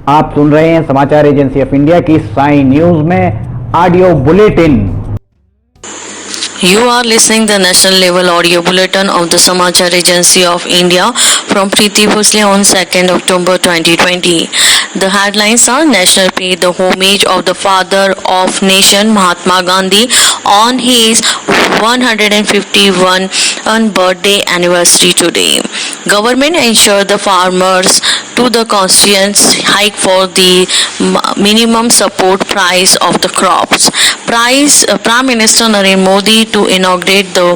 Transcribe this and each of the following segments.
आप सुन रहे हैं समाचार एजेंसी ऑफ इंडिया की साई न्यूज में audio bulletin. You are listening the national level audio bulletin of the Samachar Agency of India from Preeti Bhosle on 2nd October 2020. The headlines are: National pay the homage of the father of nation Mahatma Gandhi on his 151st birthday anniversary today. Government ensure the farmers to the constituents hike for the minimum support price of the crops. Prime Minister Narendra Modi to inaugurate the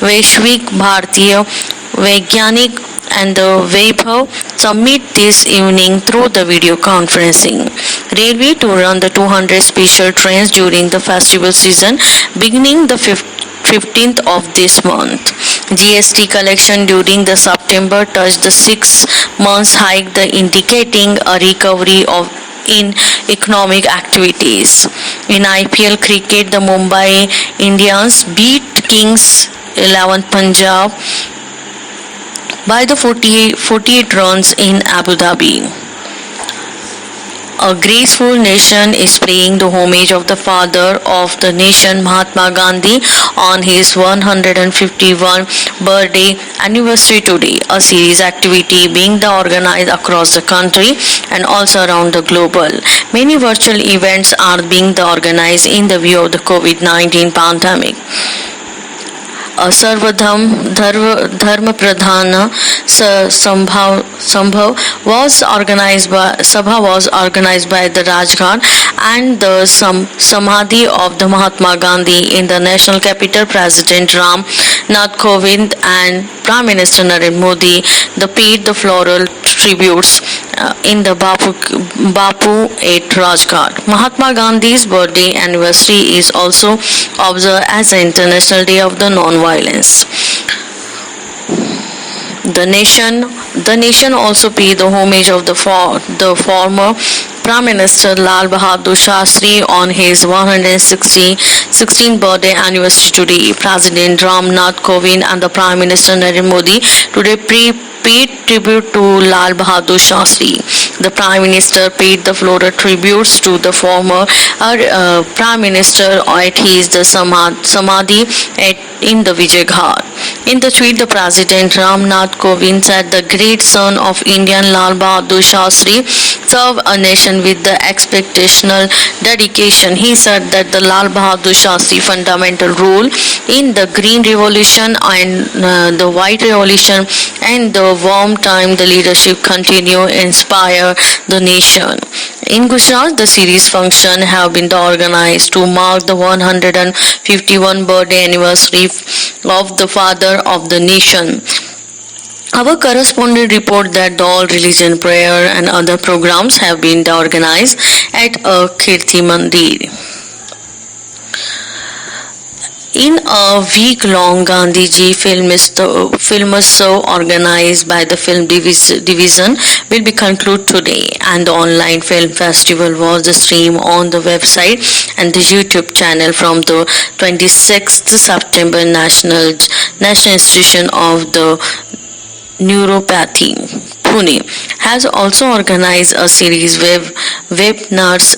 Vaishvik Bharatiya Vaigyanik and the Vaibhav summit this evening through the video conferencing. Railway to run the 200 special trains during the festival season beginning the 15th of this month. GST collection during the September touched the 6 months hike, the indicating a recovery in economic activities. In IPL cricket, the Mumbai Indians beat Kings 11 Punjab by the 48 runs in Abu Dhabi. A graceful nation is paying the homage of the father of the nation Mahatma Gandhi on his 151st birthday anniversary today. A series activity being organized across the country and also around the global. Many virtual events are being organized in the view of the COVID-19 pandemic. A Dharma Pradhana Sambhav was organized by the Rajghat and the Samadhi of the Mahatma Gandhi in the national capital. President Ram Nath Kovind and Prime Minister Narendra Modi paid the floral tributes in the Bapu at Rajghat. Mahatma Gandhi's birthday anniversary is also observed as the International Day of the Non-Violence. The nation also paid the homage of the former Prime Minister Lal Bahadur Shastri on his 116th birthday anniversary today. President Ram Nath Kovind and the Prime Minister Narendra Modi today paid tribute to Lal Bahadur Shastri. The Prime Minister paid the floral tributes to the former Prime Minister at his Samadhi in the Vijay Ghat. In the tweet, the President Ram Nath Kovind said the great son of Indian Lal Bahadur Shastri served a nation with the expectational dedication. He said that the Lal Bahadur Shastri fundamental role in the Green Revolution and the White Revolution and the warm time the leadership continue inspire the nation. In Gujarat, the series function have been organized to mark the 151 birthday anniversary of the father of the nation. Our correspondent report that all religion, prayer and other programs have been organized at a Kirti Mandir. In a week-long Gandhiji Filmotsav organized by the Film Division will be concluded today, and the online film festival was streamed on the website and the YouTube channel from the 26th September. National Institution of the Neuropathy, Pune, has also organized a series webinars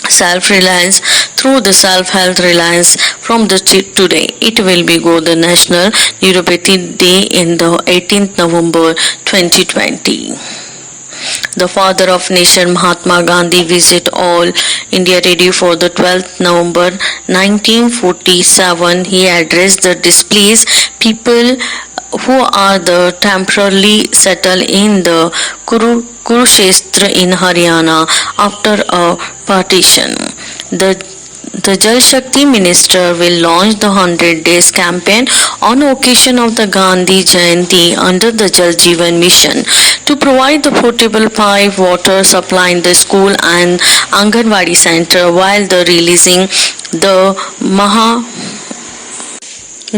self-reliance through the self-help reliance from the today. It will be go the National Neuropathy Day in the 18th November 2020. The father of nation Mahatma Gandhi visit all India Radio for the 12th November 1947. He addressed the displaced people who are the temporarily settled in the Kurukshetra in Haryana after a partition. The Jal Shakti Minister will launch the 100 days campaign on occasion of the Gandhi Jayanti under the Jal Jeevan Mission to provide the potable pipe water supply in the school and Anganwadi center, while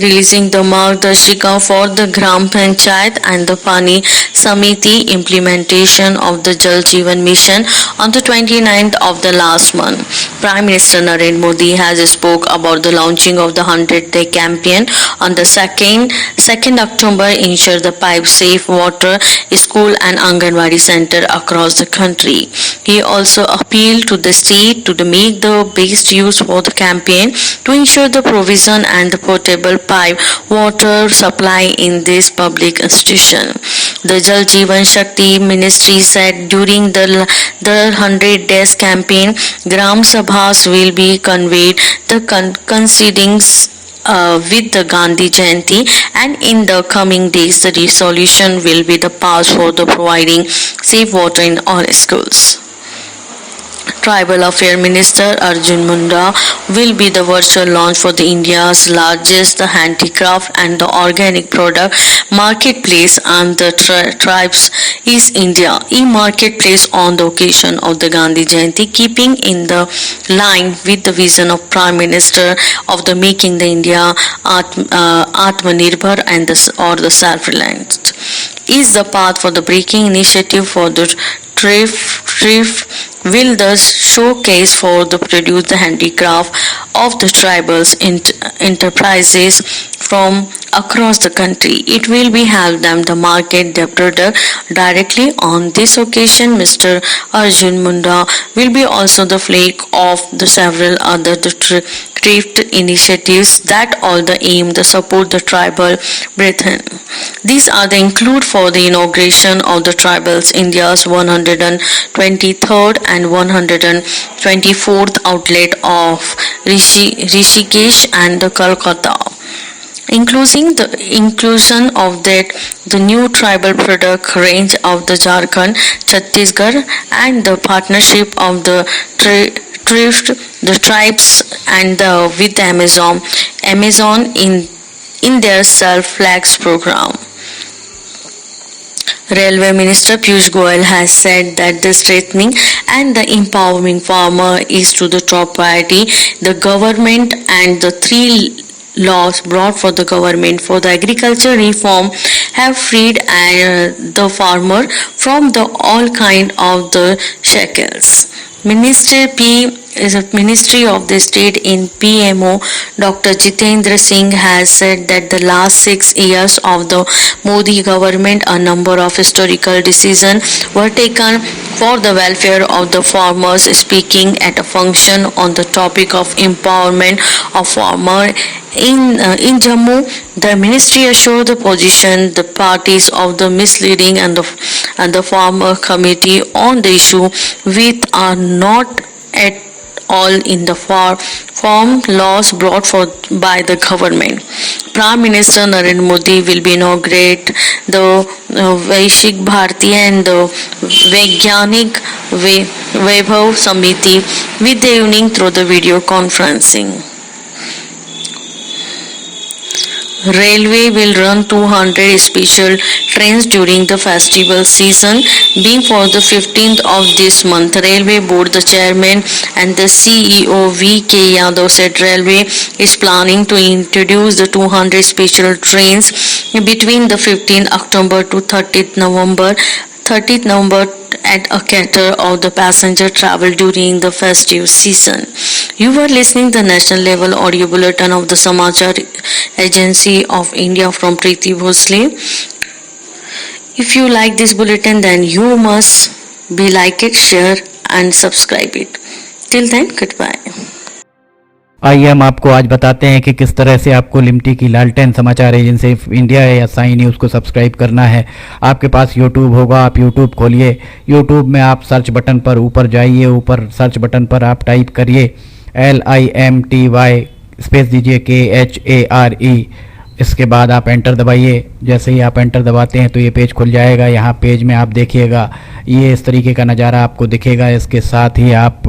releasing the Margdarshika for the Gram Panchayat and the Pani Samiti implementation of the Jal Jeevan Mission on the 29th of the last month. Prime Minister Narendra Modi has spoke about the launching of the 100-day campaign on the 2nd October ensure the pipe safe water school and Anganwadi center across the country. He also appealed to the state to make the best use for the campaign to ensure the provision and the portable pipe water supply in this public institution. The Jal Jeevan Shakti Ministry said during the 100 days campaign, Gram Sabhas will be conveyed the concedings with the Gandhi Jayanti, and in the coming days the resolution will be the pass for the providing safe water in all schools. Tribal Affairs Minister Arjun Munda will be the virtual launch for the India's largest handicraft and the organic product marketplace and the Tribes East India e-marketplace on the occasion of the Gandhi Jayanti, keeping in the line with the vision of Prime Minister of the making the India Atmanirbhar and the self-reliant. Is the path for the breaking initiative for the thrift will thus showcase for the produce the handicraft of the tribals enterprises from across the country. It will be help them to market their product directly. On this occasion, Mr. Arjun Munda will be also the flag of the several other thrift initiatives that all the aim to support the tribal brethren. These are the include for the inauguration of the Tribals India's 123rd and 124th outlet of Rishikesh and Kolkata. Including the inclusion of the new tribal product range of the Jharkhand, Chhattisgarh, and the partnership of the thrift, the tribes, and with Amazon in their self-flags program. Railway Minister Piyush Goyal has said that the strengthening and the empowering farmer is to the top priority. The government and the three laws brought for the government for the agriculture reform have freed the farmer from the all kind of the shackles. Ministry of the State in PMO Dr. Jitendra Singh has said that the last 6 years of the Modi government a number of historical decisions were taken for the welfare of the farmers. Speaking at a function on the topic of empowerment of farmers in Jammu, the ministry assured the position the parties of the misleading and the farmer committee on the issue with are not at all in the form laws brought forth by the government. Prime Minister Narendra Modi will be inaugurate the Vaishik Bharti and the Vaigyanik Vaibhav Samiti with the evening through the video conferencing. Railway will run 200 special trains during the festival season, being for the 15th of this month. Railway Board, the Chairman and the CEO V.K. Yadav said Railway is planning to introduce the 200 special trains between the 15th October to 30th November at a cater of the passenger travel during the festive season. You were listening to the national level audio bulletin of the Samachar Agency of India from Preeti Bhosle. If you like this bulletin, then you must be like it, share and subscribe it. Till then, goodbye. आइए हम आपको आज बताते हैं कि किस तरह से आपको लिमटी की लालटेन समाचार एजेंसी इंडिया या साई न्यूज़ को सब्सक्राइब करना है। आपके पास यूट्यूब होगा, आप यूट्यूब खोलिए। यूट्यूब में आप सर्च बटन पर ऊपर जाइए, ऊपर सर्च बटन पर आप टाइप करिए LIMTY स्पेस दीजिए KHARE। इसके बाद आप एंटर दबाइए। जैसे ही आप एंटर दबाते हैं तो ये पेज खुल जाएगा। यहाँ पेज में आप देखिएगा ये इस तरीके का नज़ारा आपको दिखेगा। इसके साथ ही आप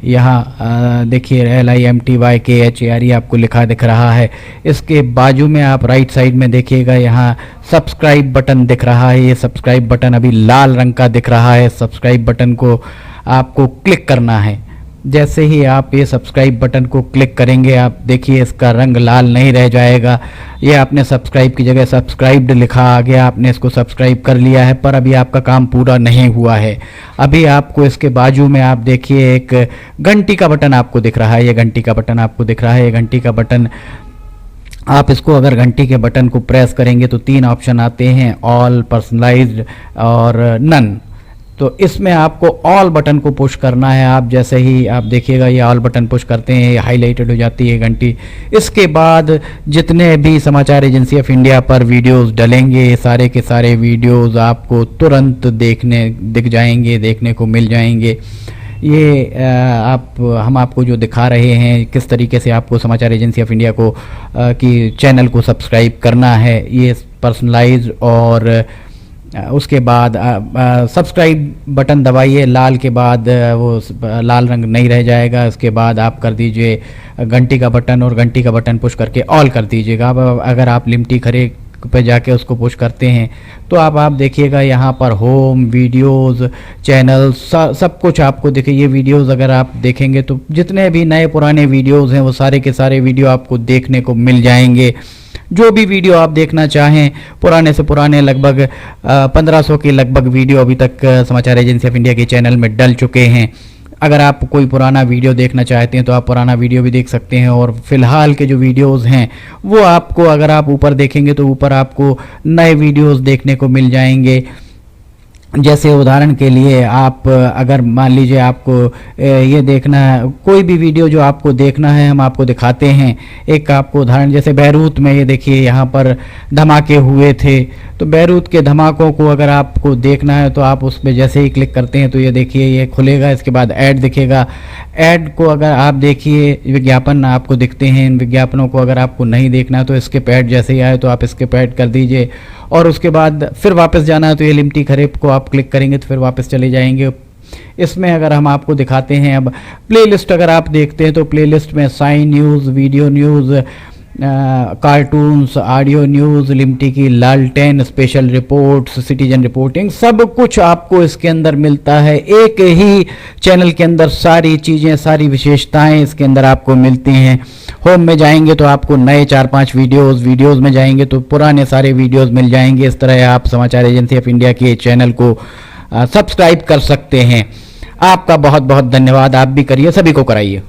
यहाँ देखिए LIMTY KHARE आपको लिखा दिख रहा है। इसके बाजू में आप राइट साइड में देखिएगा यहाँ सब्सक्राइब बटन दिख रहा है। ये सब्सक्राइब बटन अभी लाल रंग का दिख रहा है। सब्सक्राइब बटन को आपको क्लिक करना है। जैसे ही आप ये सब्सक्राइब बटन को क्लिक करेंगे, आप देखिए इसका रंग लाल नहीं रह जाएगा। ये आपने सब्सक्राइब की जगह सब्सक्राइब्ड लिखा आ गया, आपने इसको सब्सक्राइब कर लिया है, पर अभी आपका काम पूरा नहीं हुआ है। अभी आपको इसके बाजू में आप देखिए एक घंटी का बटन आपको दिख रहा है, ये घंटी का बटन आपको दिख रहा है। ये घंटी का बटन आप इसको अगर घंटी के बटन को प्रेस करेंगे तो 3 ऑप्शन आते हैं, ऑल, पर्सनलाइज्ड और नन। तो इसमें आपको ऑल बटन को पुश करना है। आप जैसे ही आप देखिएगा ये ऑल बटन पुश करते हैं, ये हाईलाइटेड हो जाती है घंटी। इसके बाद जितने भी समाचार एजेंसी ऑफ इंडिया पर वीडियोस डलेंगे, सारे के सारे वीडियोस आपको तुरंत दिख जाएंगे, देखने को मिल जाएंगे। ये हम आपको जो दिखा रहे हैं किस तरीके से आपको समाचार एजेंसी ऑफ इंडिया को की चैनल को सब्सक्राइब करना है, ये पर्सनलाइज और उसके बाद सब्सक्राइब बटन दबाइए, लाल के बाद वो लाल रंग नहीं रह जाएगा। उसके बाद आप कर दीजिए घंटी का बटन और घंटी का बटन पुश करके ऑल कर दीजिएगा। अब अगर आप लिमटी खरे पे जाके उसको पुश करते हैं तो आप देखिएगा यहाँ पर होम, वीडियोस, चैनल, सब कुछ आपको दिखे। ये वीडियोस अगर आप देखेंगे तो जितने भी नए पुराने वीडियोस हैं वो सारे के सारे वीडियो आपको देखने को मिल जाएंगे। जो भी वीडियो आप देखना चाहें, पुराने से पुराने लगभग 1500 के लगभग वीडियो अभी तक समाचार एजेंसी ऑफ इंडिया के चैनल में डल चुके हैं। अगर आप कोई पुराना वीडियो देखना चाहते हैं तो आप पुराना वीडियो भी देख सकते हैं। और फिलहाल के जो वीडियोस हैं वो आपको, अगर आप ऊपर देखेंगे तो ऊपर आपको नए वीडियोस देखने को मिल जाएंगे। जैसे उदाहरण के लिए आप अगर मान लीजिए आपको ये देखना है, कोई भी वीडियो जो आपको देखना है हम आपको दिखाते हैं। एक आपको उदाहरण, जैसे बैरूत में ये देखिए यहाँ पर धमाके हुए थे, तो बैरूत के धमाकों को अगर आपको देखना है तो आप उस पर जैसे ही क्लिक करते हैं तो ये देखिए ये खुलेगा। इसके बाद ऐड दिखेगा। ऐड को अगर आप देखिए, विज्ञापन आपको दिखते हैं, इन विज्ञापनों को अगर आपको नहीं देखना है तो स्किप ऐड जैसे ही आए तो आप स्किप ऐड कर दीजिए। और उसके बाद फिर वापस जाना है तो ये लिमटी खरे को आप क्लिक करेंगे तो फिर वापस चले जाएंगे। इसमें अगर हम आपको दिखाते हैं, अब प्लेलिस्ट अगर आप देखते हैं तो प्लेलिस्ट में sign news, video news, cartoons, audio news, Limti की लालटेन, स्पेशल रिपोर्ट्स, सिटीजन रिपोर्टिंग, सब कुछ आपको इसके अंदर मिलता है। एक ही चैनल के अंदर सारी चीज़ें, सारी विशेषताएं इसके अंदर आपको मिलती हैं। होम में जाएंगे तो आपको नए 4-5 वीडियोज़ में जाएंगे तो पुराने सारे वीडियोज़ मिल जाएंगे। इस तरह आप समाचार एजेंसी ऑफ इंडिया के चैनल को सब्सक्राइब कर सकते हैं। आपका बहुत बहुत धन्यवाद। आप भी करिए, सभी को कराइए।